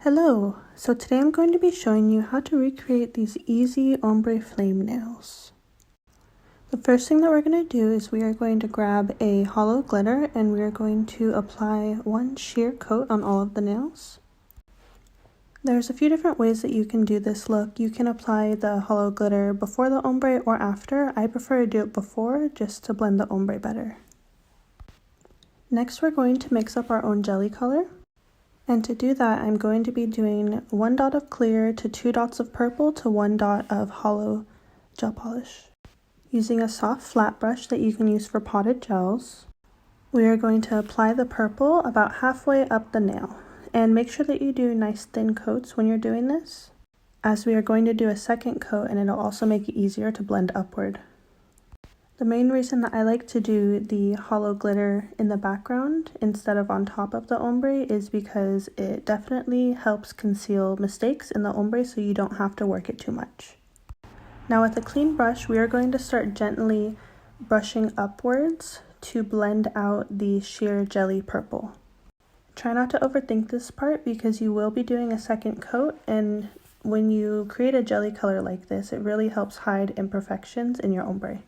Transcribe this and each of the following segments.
Hello, so today I'm going to be showing you how to recreate these easy ombre flame nails. The first thing that we're going to do is we are going to grab a hollow glitter and we are going to apply one sheer coat on all of the nails. There's a few different ways that you can do this look. You can apply the hollow glitter before the ombre or after. I prefer to do it before just to blend the ombre better. Next we're going to mix up our own jelly color. And to do that, I'm going to be doing 1 dot of clear to 2 dots of purple to 1 dot of hollow gel polish. Using a soft flat brush that you can use for potted gels, we are going to apply the purple about halfway up the nail. And make sure that you do nice thin coats when you're doing this, as we are going to do a second coat and it'll also make it easier to blend upward. The main reason that I like to do the hollow glitter in the background instead of on top of the ombre is because it definitely helps conceal mistakes in the ombre so you don't have to work it too much. Now with a clean brush, we are going to start gently brushing upwards to blend out the sheer jelly purple. Try not to overthink this part because you will be doing a second coat, and when you create a jelly color like this, it really helps hide imperfections in your ombre.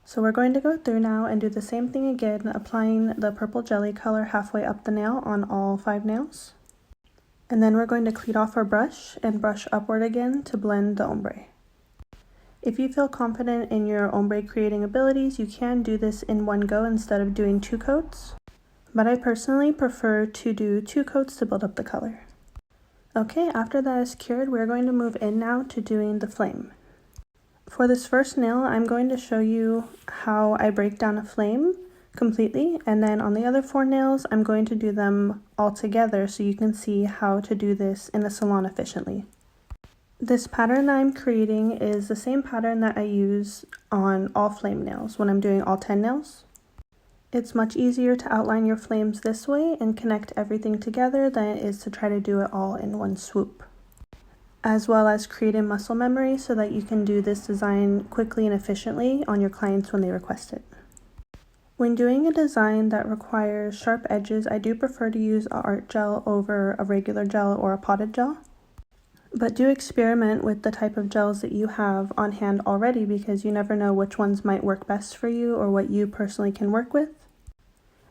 So we're going to go through now and do the same thing again, applying the purple jelly color halfway up the nail on all 5 nails. And then we're going to clean off our brush and brush upward again to blend the ombre. If you feel confident in your ombre creating abilities, you can do this in one go instead of doing 2 coats. But I personally prefer to do 2 coats to build up the color. Okay, after that is cured, we're going to move in now to doing the flame. For this first nail, I'm going to show you how I break down a flame completely, and then on the other 4 nails, I'm going to do them all together so you can see how to do this in the salon efficiently. This pattern that I'm creating is the same pattern that I use on all flame nails when I'm doing all 10 nails. It's much easier to outline your flames this way and connect everything together than it is to try to do it all in one swoop, as well as creating muscle memory so that you can do this design quickly and efficiently on your clients when they request it. When doing a design that requires sharp edges, I do prefer to use an art gel over a regular gel or a potted gel. But do experiment with the type of gels that you have on hand already because you never know which ones might work best for you or what you personally can work with,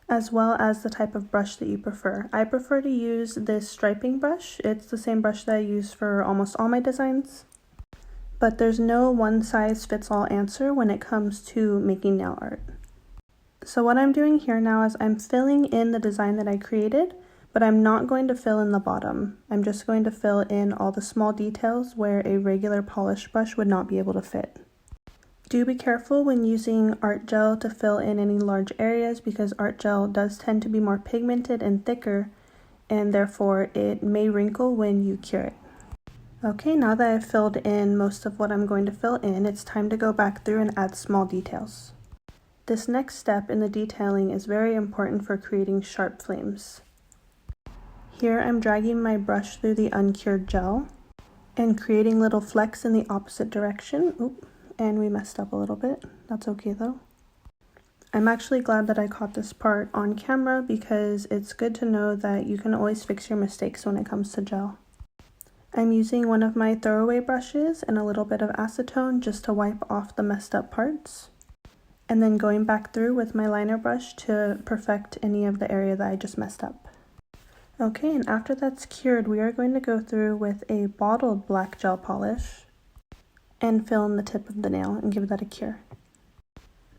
as well as the type of brush that you prefer. I prefer to use this striping brush. It's the same brush that I use for almost all my designs. But there's no one-size-fits-all answer when it comes to making nail art. So what I'm doing here now is I'm filling in the design that I created, but I'm not going to fill in the bottom. I'm just going to fill in all the small details where a regular polish brush would not be able to fit. Do be careful when using art gel to fill in any large areas because art gel does tend to be more pigmented and thicker, and therefore it may wrinkle when you cure it. Okay, now that I've filled in most of what I'm going to fill in, it's time to go back through and add small details. This next step in the detailing is very important for creating sharp flames. Here I'm dragging my brush through the uncured gel and creating little flecks in the opposite direction. Oop. And we messed up a little bit. That's okay though. I'm actually glad that I caught this part on camera because it's good to know that you can always fix your mistakes when it comes to gel. I'm using one of my throwaway brushes and a little bit of acetone just to wipe off the messed up parts, and then going back through with my liner brush to perfect any of the area that I just messed up. Okay, and after that's cured, we are going to go through with a bottled black gel polish and fill in the tip of the nail and give that a cure.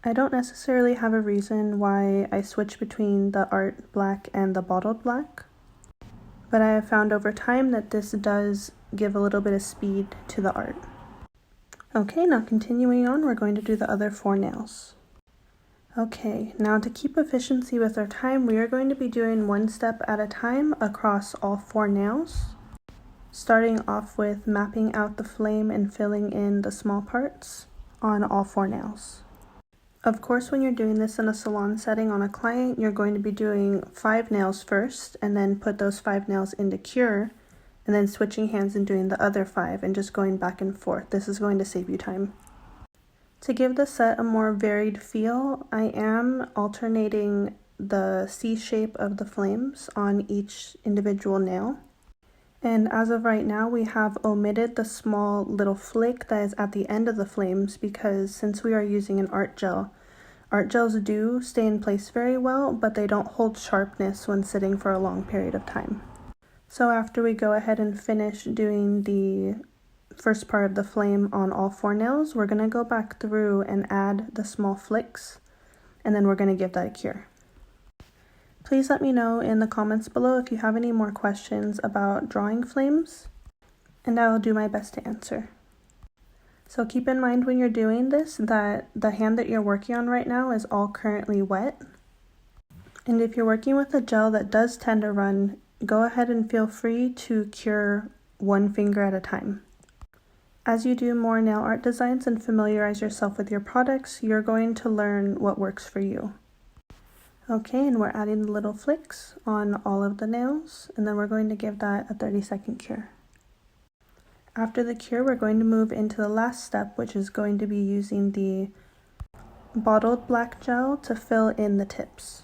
I don't necessarily have a reason why I switch between the art black and the bottled black, but I have found over time that this does give a little bit of speed to the art. Okay, now continuing on, we're going to do the other 4 nails. Okay, now to keep efficiency with our time, we are going to be doing 1 step at a time across all 4 nails, starting off with mapping out the flame and filling in the small parts on all 4 nails. Of course, when you're doing this in a salon setting on a client, you're going to be doing 5 nails first and then put those 5 nails into cure and then switching hands and doing the other 5 and just going back and forth. This is going to save you time. To give the set a more varied feel, I am alternating the C shape of the flames on each individual nail. And as of right now, we have omitted the small little flick that is at the end of the flames because since we are using an art gels do stay in place very well, but they don't hold sharpness when sitting for a long period of time. So after we go ahead and finish doing the first part of the flame on all 4 nails, we're going to go back through and add the small flicks, and then we're going to give that a cure. Please let me know in the comments below if you have any more questions about drawing flames, and I will do my best to answer. So keep in mind when you're doing this that the hand that you're working on right now is all currently wet. And if you're working with a gel that does tend to run, go ahead and feel free to cure 1 finger at a time. As you do more nail art designs and familiarize yourself with your products, you're going to learn what works for you. Okay, and we're adding the little flicks on all of the nails, and then we're going to give that a 30-second cure. After the cure, we're going to move into the last step, which is going to be using the bottled black gel to fill in the tips.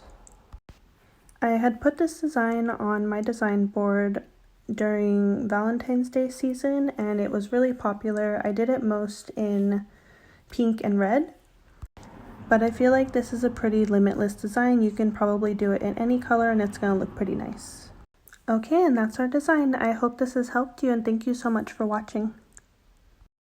I had put this design on my design board during Valentine's Day season, and it was really popular. I did it most in pink and red, but I feel like this is a pretty limitless design. You can probably do it in any color and it's going to look pretty nice. Okay, and that's our design. I hope this has helped you, and thank you so much for watching.